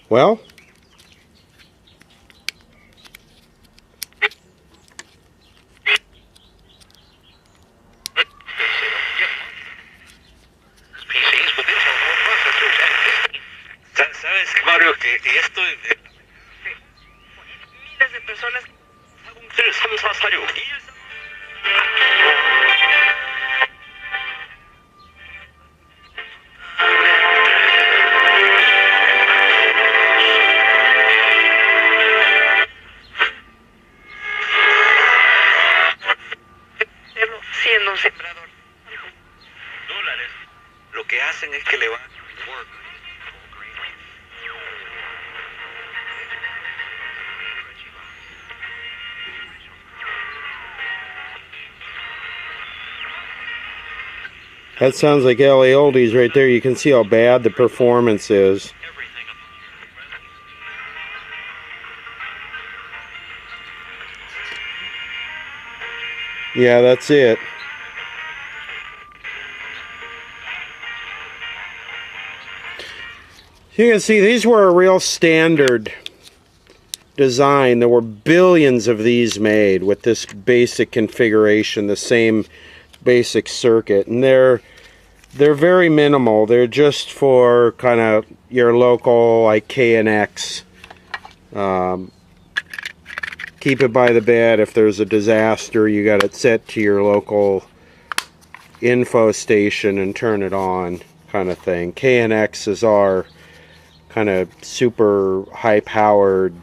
Well, ¿sabes, Mario, que esto miles de personas siendo un sembrador dólares, lo que hacen es que le van that sounds like LA Oldies right there. You can see how bad the performance is. Yeah, that's it. You can see these were a real standard design. There were billions of these made with this basic configuration, the same basic circuit, and they're very minimal. They're just for kind of your local like KNX. Keep it by the bed. If there's a disaster, you got it set to your local info station and turn it on, kind of thing. KNX is our kind of super high-powered,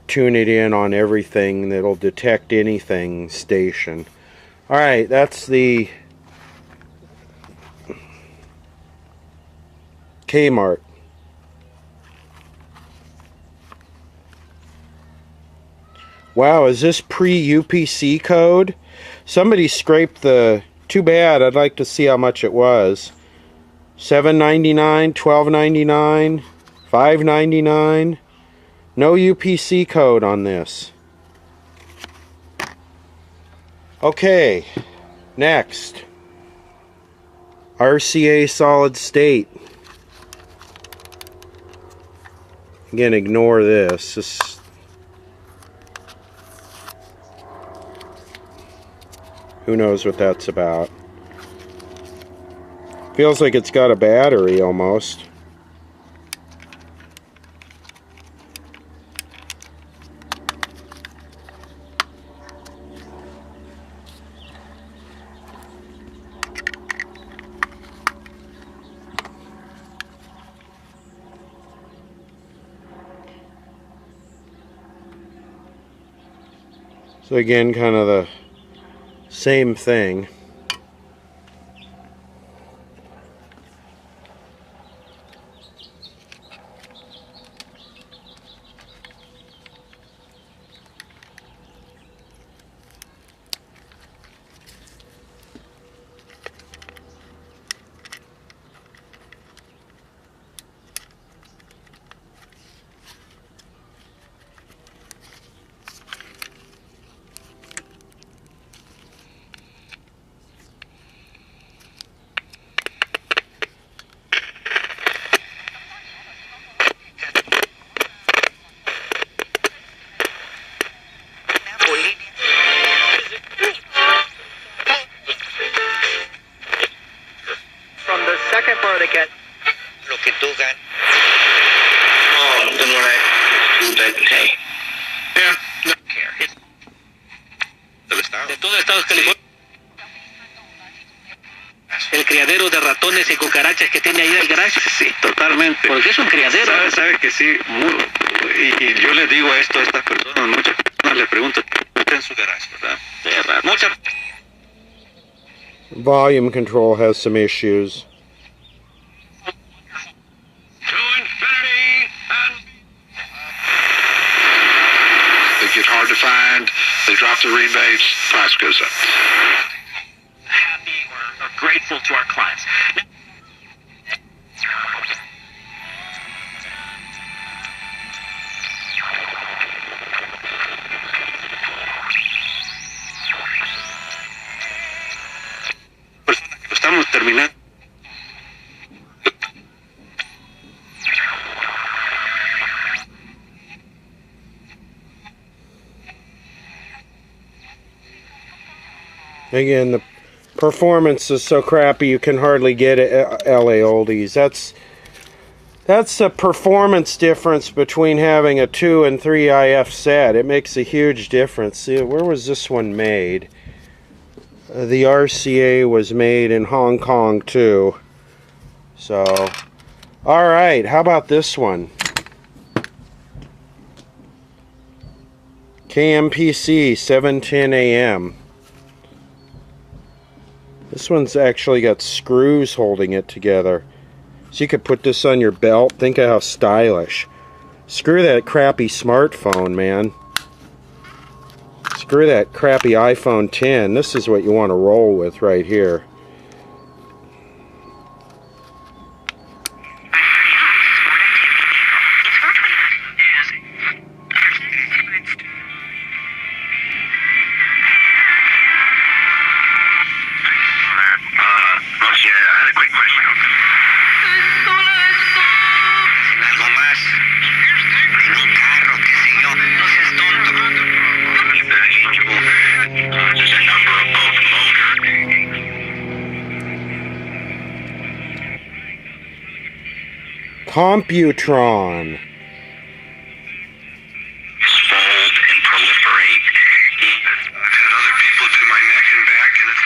tune it in on everything that'll detect anything station. Alright, that's the Kmart. Wow, is this pre-UPC code? Somebody scraped the... Too bad, I'd like to see how much it was. $7.99, $12.99, $5.99. No UPC code on this. Okay, next. RCA solid state. Again, ignore this. Who knows what that's about. Feels like it's got a battery almost. So again, kind of the same thing. second part again. Lo que tú ganas. Oh, then when I do that, hey. Yeah. No. De todo Estados Unidos. El criadero de ratones y cucarachas que tiene ahí el garage. Sí, totalmente. Porque es un criadero. Sabe que sí. Y yo le digo esto a estas personas, muchas personas le preguntan, ¿qué está en su garage, verdad? Muchas. Volume control has some issues. They get hard to find, they drop the rebates, price goes up. Happy or grateful to our clients. Lo estamos terminando. Again, the performance is so crappy you can hardly get it at LA Oldies. That's a performance difference between having a 2 and 3 IF set. It makes a huge difference. See, where was this one made? The RCA was made in Hong Kong too. So, alright, how about this one? KMPC 710 AM. This one's actually got screws holding it together. So you could put this on your belt. Think of how stylish. Screw that crappy smartphone, man. Screw that crappy iPhone 10. This is what you want to roll with right here. Computron. Fold and proliferate. I've had other people do my neck and back, and it's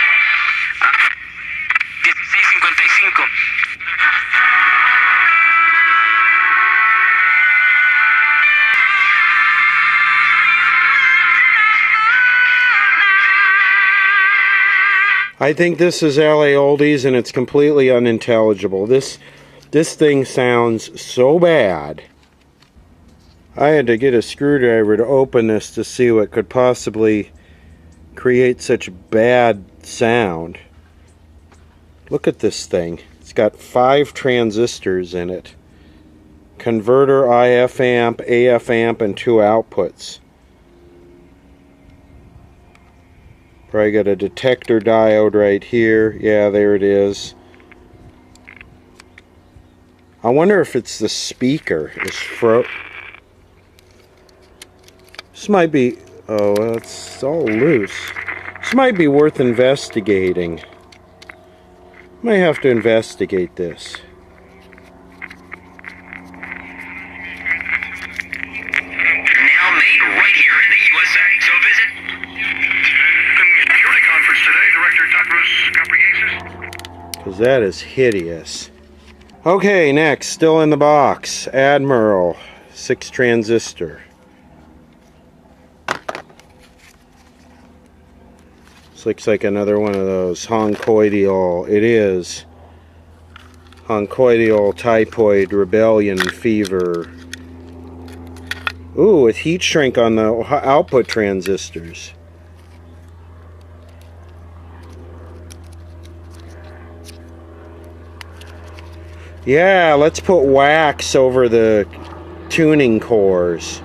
1655. I think this is LA Oldies and it's completely unintelligible. This thing sounds so bad. I had to get a screwdriver to open this to see what could possibly create such bad sound. Look at this thing. It's got 5 transistors in it. Converter, IF amp, AF amp, and 2 outputs. Probably got a detector diode right here. Yeah, there it is. I wonder if it's the speaker. This might be... oh, it's all loose. This might be worth investigating. Might have to investigate this. Now made right here in the USA. So visit Security Conference today, Director Tadros Ghebreyesus. Because that is hideous. Okay, next, still in the box, Admiral, 6 transistor. This looks like another one of those honcoidial, it is. Honcoidial typhoid rebellion fever. Ooh, with heat shrink on the output transistors. Yeah, let's put wax over the tuning cores.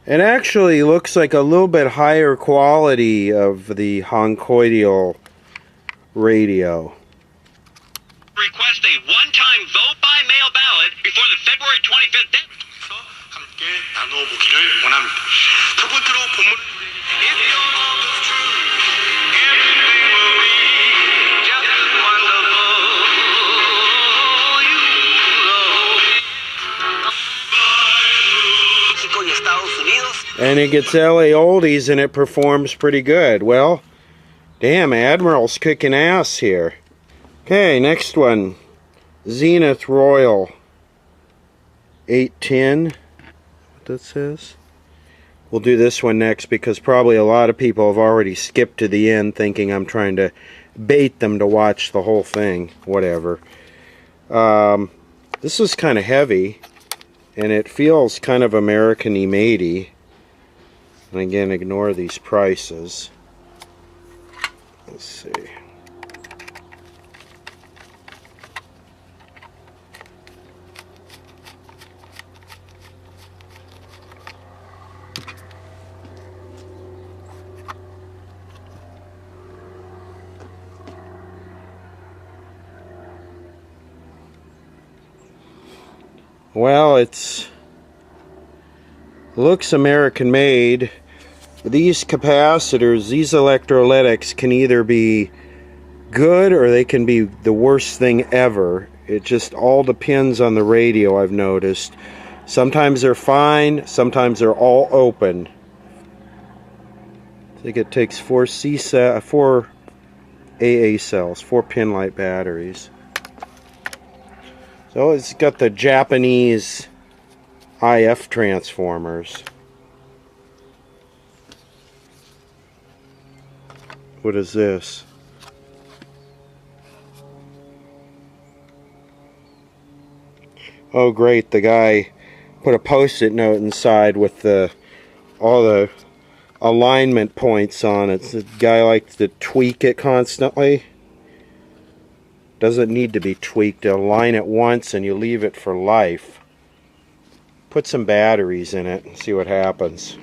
It actually looks like a little bit higher quality of the honcoidial radio. Request a one-time vote by mail ballot before the February 25th deadline. 함께 나눠보기를 원합니다. 첫 번째로 본문. If your love is true, everything will be just as wonderful. México y Estados Unidos. And it gets LA Oldies and it performs pretty good. Well, damn, Admiral's kicking ass here. Okay, next one. Zenith Royal 810. What that says? We'll do this one next because probably a lot of people have already skipped to the end thinking I'm trying to bait them to watch the whole thing. Whatever. This is kind of heavy and it feels kind of American-y matey. And again, ignore these prices. Let's see. Well, looks American made. these capacitors, these electrolytics can either be good or they can be the worst thing ever. It just all depends on the radio, I've noticed. Sometimes they're fine, sometimes they're all open. I think it takes 4 AA cells, 4 pin light batteries. So it's got the Japanese IF transformers. What is this? Oh great, the guy put a post-it note inside with all the alignment points on it. The guy likes to tweak it constantly. Doesn't need to be tweaked. You align it once and you leave it for life. Put some batteries in it and see what happens.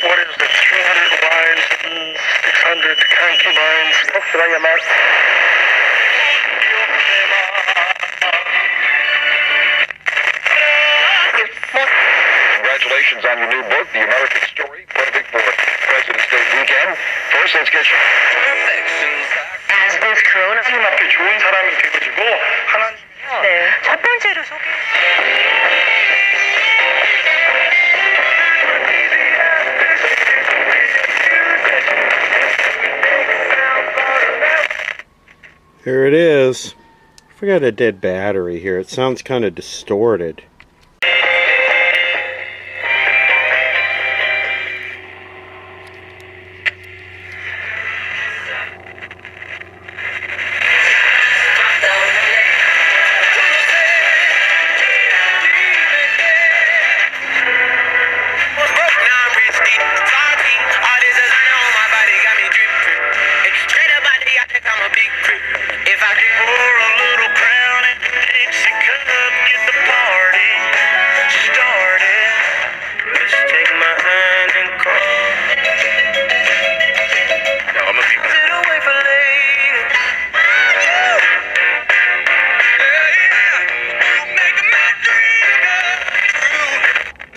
What is the 300 lines and 600 concubines? What should I amount? Congratulations on your new book, The American Story, perfect for President's Day weekend. First, let's get you. As this corona. 하나님께 좋은 사람이 되어지고 하나님. 네. 첫 번째로 소개. Here it is. I forgot a dead battery here. It sounds kind of distorted.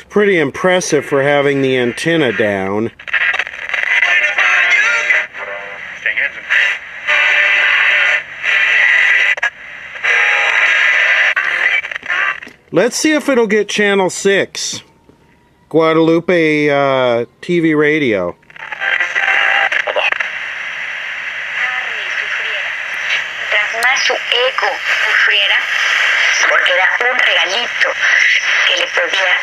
Pretty impressive for having the antenna down. Let's see if it'll get channel 6. Guadalupe TV radio. Tras más su ego sufriera, porque era un regalito que le podía.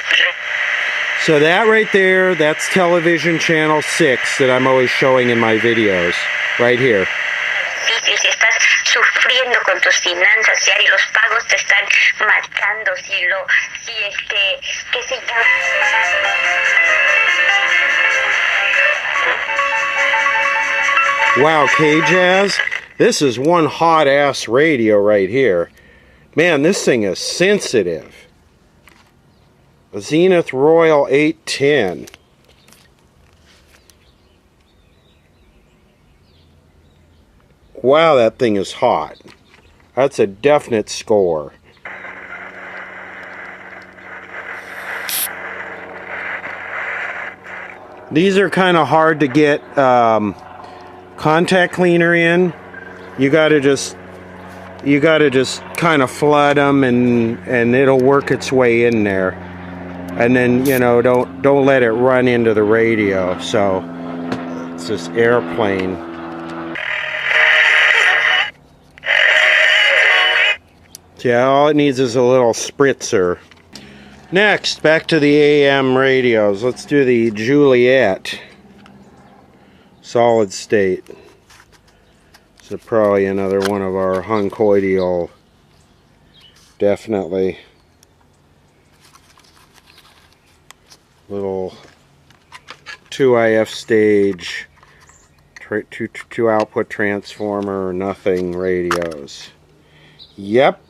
So that right there, that's television channel 6 that I'm always showing in my videos. Right here. Si estás sufriendo con tus finanzas y los pagos te están matando, qué sé yo. Wow, K-Jazz, this is one hot ass radio right here. Man, this thing is sensitive. A Zenith Royal 810. Wow, that thing is hot. That's a definite score. These are kind of hard to get contact cleaner in. You gotta just kind of flood them and it'll work its way in there. And then, you know, don't let it run into the radio. So it's this airplane. So yeah, all it needs is a little spritzer. Next, back to the AM radios. Let's do the Juliet solid state. So probably another one of our huncoidial, definitely. Little 2 IF stage, 2 output transformer, nothing radios. Yep.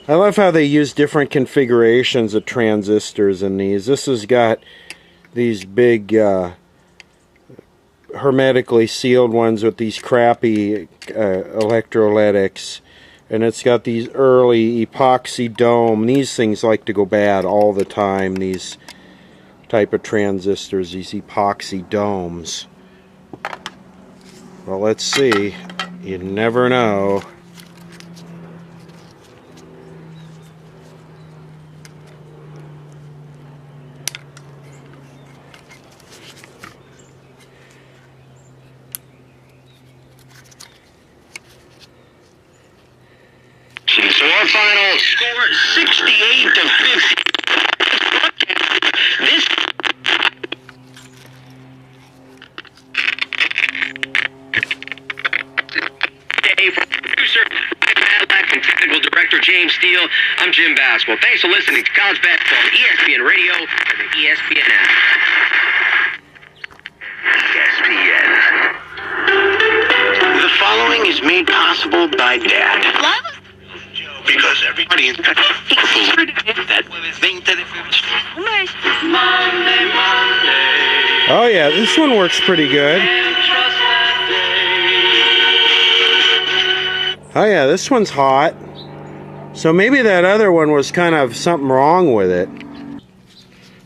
I love how they use different configurations of transistors in these. This has got these big hermetically sealed ones with these crappy electrolytics, and it's got these early epoxy dome. These things like to go bad all the time, these type of transistors, these epoxy domes. Well, let's see. You never know. So our final score, 68 to 50. This day from producer Mike Madlack and technical director James Steele, I'm Jim Baskell. Thanks for listening to College Basketball on ESPN Radio and the ESPN app. ESPN. The following is made possible by Dad. Because everybody in that Monday. Oh yeah, this one works pretty good. Oh yeah, this one's hot. So maybe that other one was kind of something wrong with it.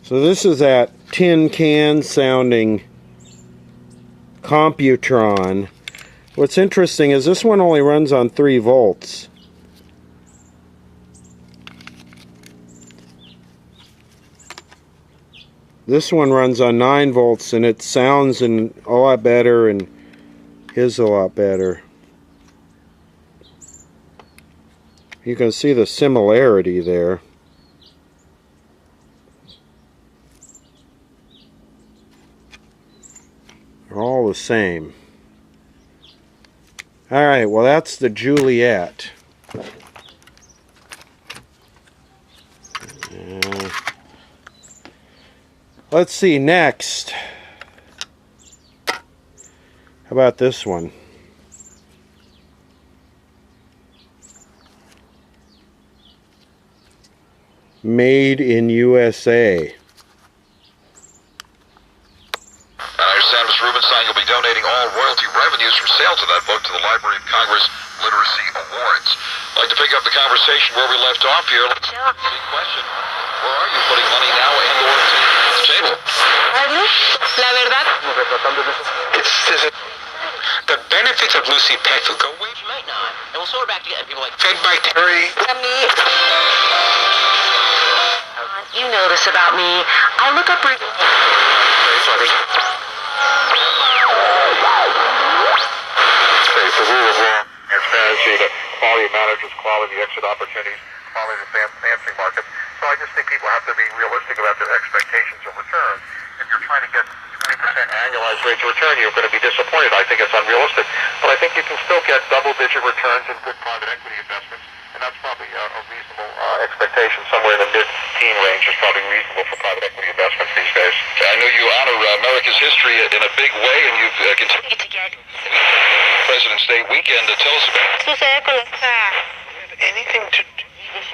So this is that tin can sounding Computron. What's interesting is this one only runs on 3 volts. This one runs on 9 volts, and it sounds a lot better and is a lot better. You can see the similarity there. They're all the same. Alright, well that's the Juliet. Let's see, next. How about this one? Made in USA. I understand, Ms. Rubenstein, you'll be donating all royalty revenues from sales of that book to the Library of Congress Literacy Awards. I'd like to pick up the conversation where we left off here. Big question. Where are you putting money now and or to the table? La verdad. The benefits of Lucy Peck will go away. She might not. And we'll sew her back together. People like, Fed by Terry. You know this about me. I look up. The rule of law, transparency, the quality of managers, quality of exit opportunities, quality of financing markets. So I just think people have to be realistic about their expectations of return. If you're trying to get 20% annualized rates of return, you're going to be disappointed. I think it's unrealistic. But I think you can still get double-digit returns in good private equity investments, and that's probably a reasonable expectation. Somewhere in the mid-teen range is probably reasonable for private equity investments these days. I know you honor America's history in a big way, and you've continued to get President's Day weekend. Tell us about Anything to do with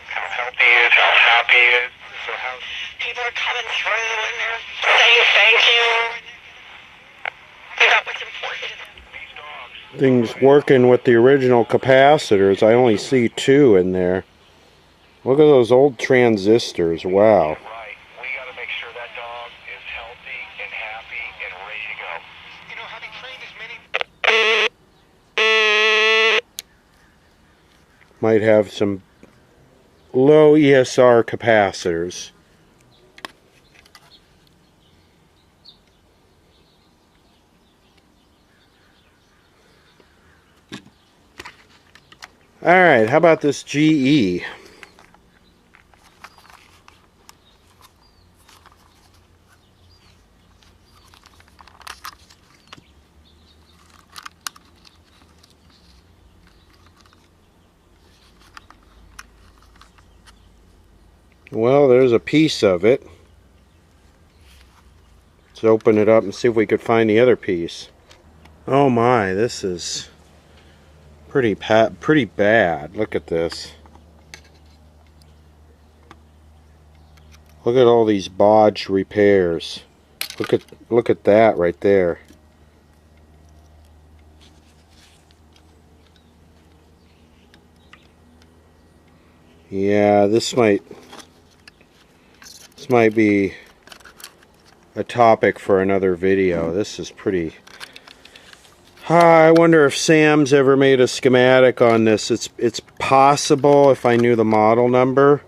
how healthy he is, how happy he is. So how people are coming through and they're saying thank you. They got what's important to them. Things working with the original capacitors. I only see 2 in there. Look at those old transistors. Wow. Right. We got to make sure that dog is healthy and happy and ready to go. You know, having trained as many... Might have some low ESR capacitors. Alright, how about this GE? Well, there's a piece of it. Let's open it up and see if we could find the other piece. Oh my, this is pretty bad. Look at this. Look at all these bodged repairs. Look at that right there. Yeah, this might be a topic for another video. This is pretty... I wonder if Sam's ever made a schematic on this. It's possible if I knew the model number.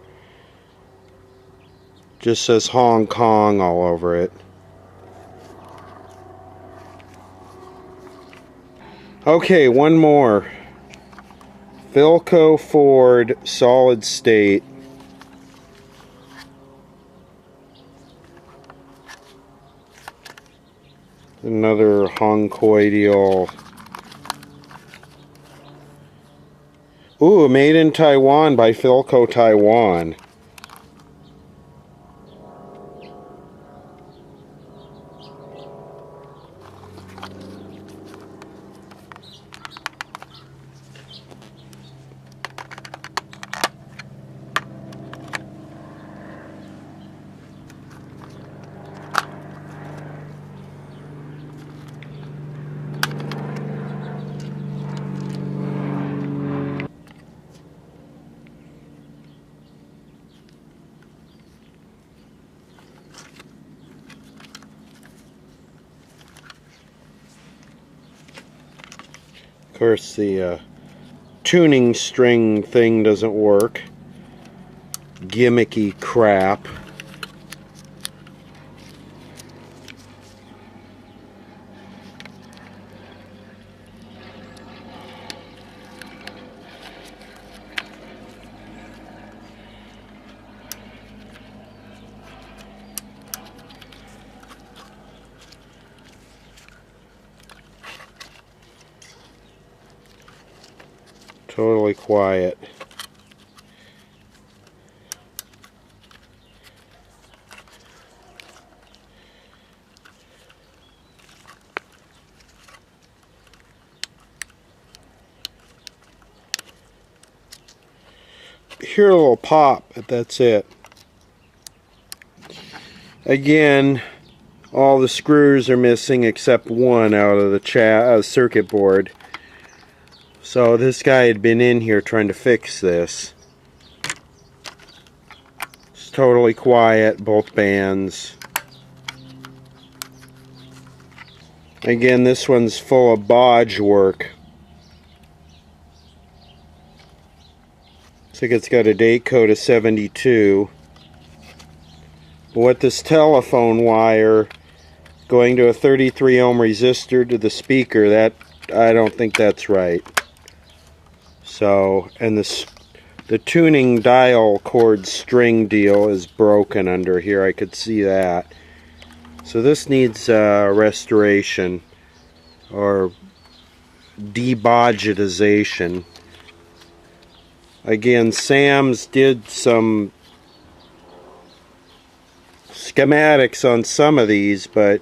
Just says Hong Kong all over it. Okay, one more. Philco Ford solid state. Another Honkoidial. Ooh, made in Taiwan by Philco Taiwan. Of course, the tuning string thing doesn't work. Gimmicky crap. Totally quiet. Hear a little pop, but that's it. Again, all the screws are missing except one out of the circuit board. So this guy had been in here trying to fix this. It's totally quiet, both bands. Again, this one's full of bodge work. Looks like it's got a date code of 72. What this telephone wire going to a 33 ohm resistor to the speaker, that I don't think that's right. So, and the tuning dial cord string deal is broken under here. I could see that. So this needs restoration or debodgetization. Again, Sam's did some schematics on some of these, but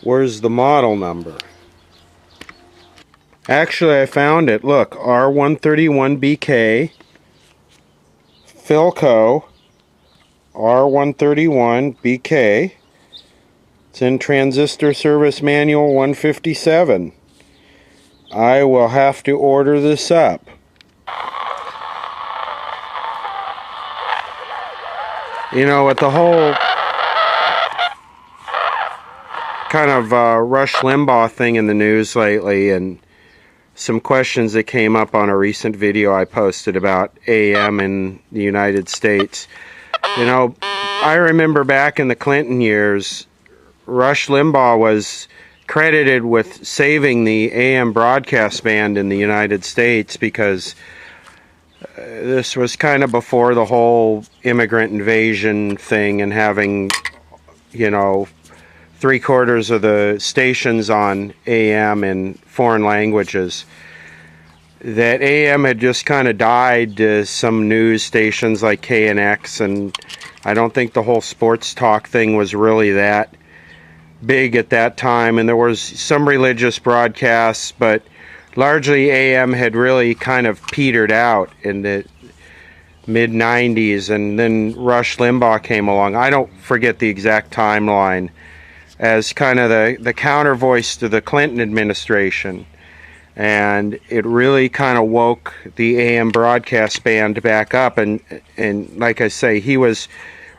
where's the model number? Actually, I found it. Look, R131BK, Philco, R131BK. It's in Transistor Service Manual 157. I will have to order this up. You know, with the whole kind of Rush Limbaugh thing in the news lately, and some questions that came up on a recent video I posted about AM in the United States. You know, I remember back in the Clinton years, Rush Limbaugh was credited with saving the AM broadcast band in the United States because this was kind of before the whole immigrant invasion thing and having, you know, 3/4 of the stations on AM in foreign languages. That AM had just kind of died to some news stations like KNX, and I don't think the whole sports talk thing was really that big at that time. And there was some religious broadcasts, but largely AM had really kind of petered out in the mid-90s, and then Rush Limbaugh came along. I don't forget the exact timeline, as kind of the counter voice to the Clinton administration. and it really kind of woke the AM broadcast band back up. And like I say,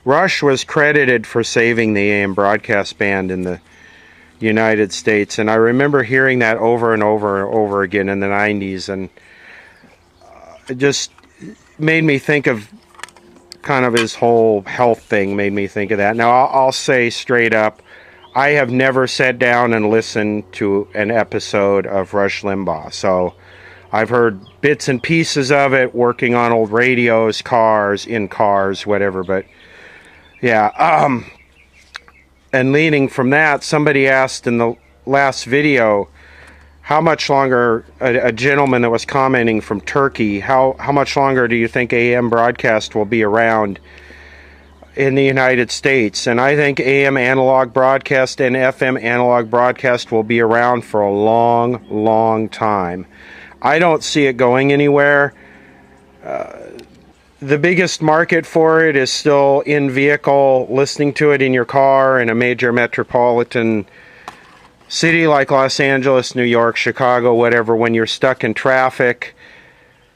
Rush was credited for saving the AM broadcast band in the United States, and I remember hearing that over and over and over again in the 90s, and it just made me think of kind of his whole health thing, made me think of that. Now, I'll say straight up, I have never sat down and listened to an episode of Rush Limbaugh, so I've heard bits and pieces of it working on old radios, in cars, whatever, but yeah, and leading from that, somebody asked in the last video how much longer, a gentleman that was commenting from Turkey, how much longer do you think AM broadcast will be around in the United States? And I think AM analog broadcast and FM analog broadcast will be around for a long, long time. I don't see it going anywhere. The biggest market for it is still in vehicle, listening to it in your car in a major metropolitan city like Los Angeles, New York, Chicago, whatever, when you're stuck in traffic.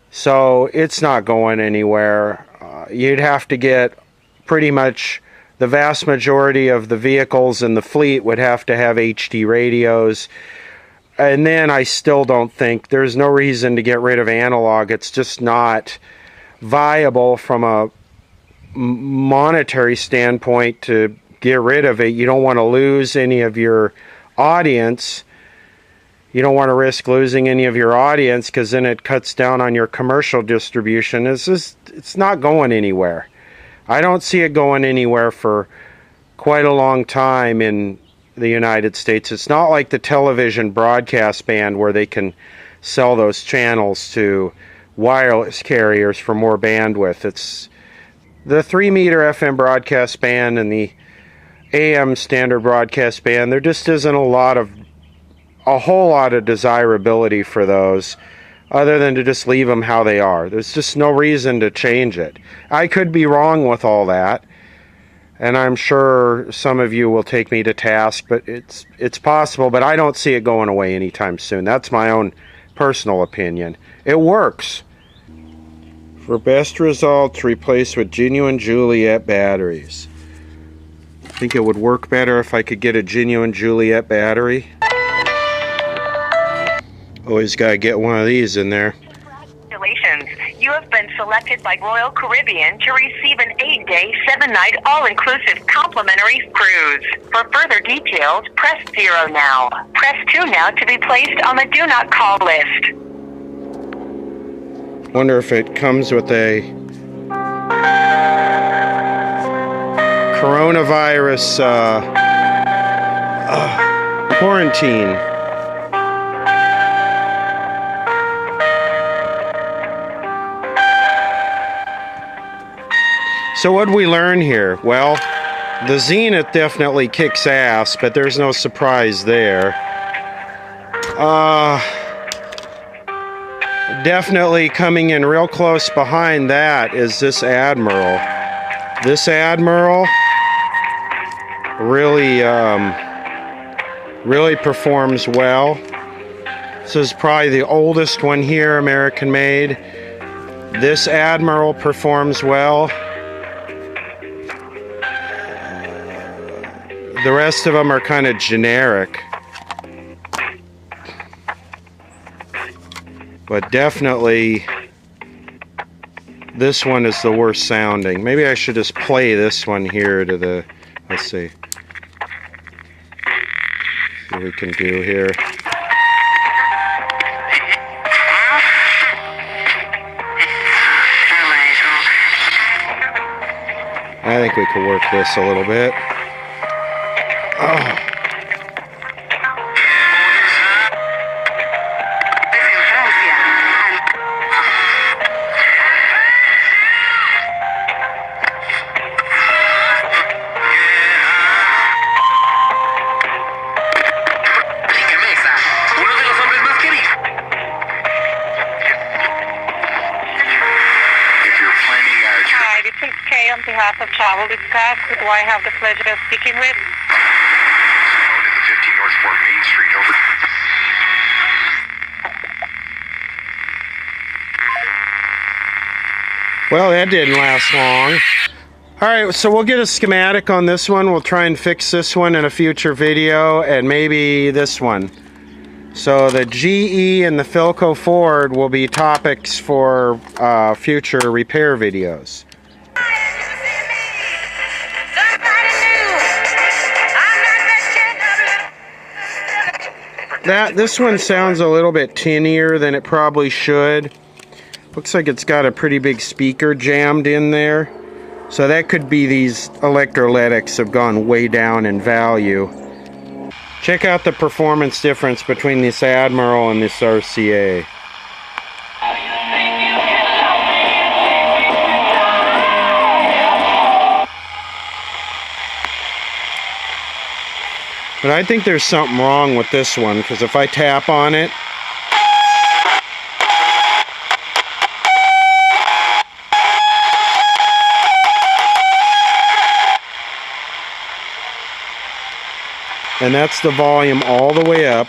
So it's not going anywhere. You'd have to get pretty much the vast majority of the vehicles in the fleet would have to have HD radios. And then I still don't think there's no reason to get rid of analog. It's just not viable from a monetary standpoint to get rid of it. You don't want to lose any of your audience. You don't want to risk losing any of your audience, because then it cuts down on your commercial distribution. It's not going anywhere. I don't see it going anywhere for quite a long time in the United States. It's not like the television broadcast band where they can sell those channels to wireless carriers for more bandwidth. It's the 3-meter FM broadcast band and the AM standard broadcast band. There just isn't a whole lot of desirability for those, other than to just leave them how they are. There's just no reason to change it. I could be wrong with all that, and I'm sure some of you will take me to task, but it's possible, but I don't see it going away anytime soon. That's my own personal opinion. It works. For best results, replace with genuine Juliet batteries. I think it would work better if I could get a genuine Juliet battery. Always gotta get one of these in there. Congratulations. You have been selected by Royal Caribbean to receive an 8-day, 7-night, all-inclusive complimentary cruise. For further details, press 0 now. Press 2 now to be placed on the do not call list. Wonder if it comes with a coronavirus quarantine. So what did we learn here? Well, the Zenith definitely kicks ass, but there's no surprise there. Definitely coming in real close behind that is this Admiral. This Admiral really performs well. This is probably the oldest one here, American made. This Admiral performs well. The rest of them are kind of generic. But definitely, this one is the worst sounding. Maybe I should just play this one here to the, let's see. See what we can do here. I think we could work this a little bit. Oh. On behalf of Travel Discuss, who do I have the pleasure of speaking with? Phone is the 15 North 4 Main Street, over. Well, that didn't last long. Alright, so we'll get a schematic on this one. We'll try and fix this one in a future video, and maybe this one. So the GE and the Philco Ford will be topics for future repair videos. This one sounds a little bit tinnier than it probably should. Looks like it's got a pretty big speaker jammed in there. So that could be these electrolytics have gone way down in value. Check out the performance difference between this Admiral and this RCA. But I think there's something wrong with this one, because if I tap on it, and that's the volume all the way up.